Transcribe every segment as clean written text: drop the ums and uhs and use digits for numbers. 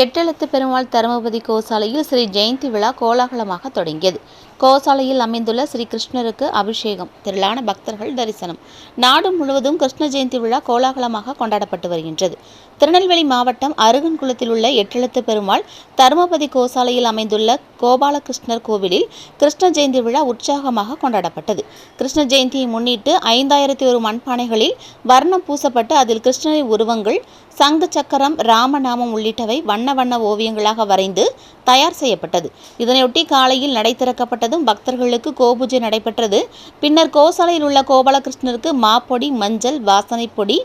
எட்டெழுத்து பெருமாள் தருமபதி கோசாலையில் ஸ்ரீ ஜெயந்தி விழா கோலாகலமாக தொடங்கியது. கோசாலையில் அமைந்துள்ள ஸ்ரீ கிருஷ்ணருக்கு அபிஷேகம், திரளான பக்தர்கள் தரிசனம். நாடு முழுவதும் கிருஷ்ண ஜெயந்தி விழா கோலாகலமாக கொண்டாடப்பட்டு வருகின்றது. திருநெல்வேலி மாவட்டம் அருகன்குளத்தில் உள்ள எட்டெழுத்து பெருமாள் தருமபதி கோசாலையில் அமைந்துள்ள கோபாலகிருஷ்ணர் கோவிலில் கிருஷ்ண ஜெயந்தி விழா உற்சாகமாக கொண்டாடப்பட்டது. கிருஷ்ண ஜெயந்தியை முன்னிட்டு 5001 மண்பானைகளில் வர்ணம் பூசப்பட்டு அதில் கிருஷ்ணரின் உருவங்கள், சங்கு சக்கரம், ராமநாமம் உள்ளிட்டவை வண்ண வண்ண ஓவியங்களாக வரைந்து தயார் செய்யப்பட்டது. இதனையொட்டி காலையில் நடை திறக்கப்பட்டதும் பக்தர்களுக்கு கோபூஜை நடைபெற்றது. பின்னர் கோசாலையில் உள்ள கோபாலகிருஷ்ணருக்கு மாப்பொடி, மஞ்சள், வாசனை பொடி,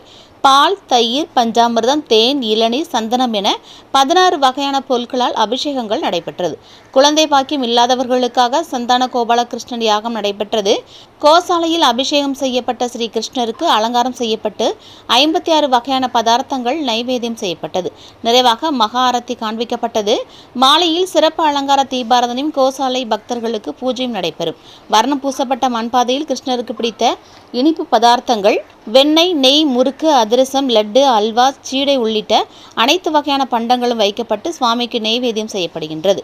பால், தயிர், பஞ்சாமிர்தம், தேன், இளநீர், சந்தனம் என 16 வகையான பொருட்களால் அபிஷேகங்கள் நடைபெற்றது. குழந்தை பாக்கியம் இல்லாதவர்களுக்காக சந்தான கோபாலகிருஷ்ணன் யாகம் நடைபெற்றது. கோசாலையில் அபிஷேகம் செய்யப்பட்ட ஸ்ரீ கிருஷ்ணருக்கு அலங்காரம் செய்யப்பட்டு 56 வகையான பதார்த்தங்கள் நைவேத்தியம் செய்யப்பட்டது. நிறைவாக மகா ஆரத்தி காண்பிக்கப்பட்டது. மாலையில் சிறப்பு அலங்கார தீபாராதனையும் கோசாலை பக்தர்களுக்கு பூஜையும் நடைபெறும். வர்ணம் பூசப்பட்ட மண்பாதையில் கிருஷ்ணருக்கு பிடித்த இனிப்பு பதார்த்தங்கள், வெண்ணெய், நெய், முறுக்கு, அதிரசம், லட்டு, அல்வா, சீடை உள்ளிட்ட அனைத்து வகையான பண்டங்களும் வைக்கப்பட்டு சுவாமிக்கு நெய்வேத்தியம் செய்யப்படுகின்றது.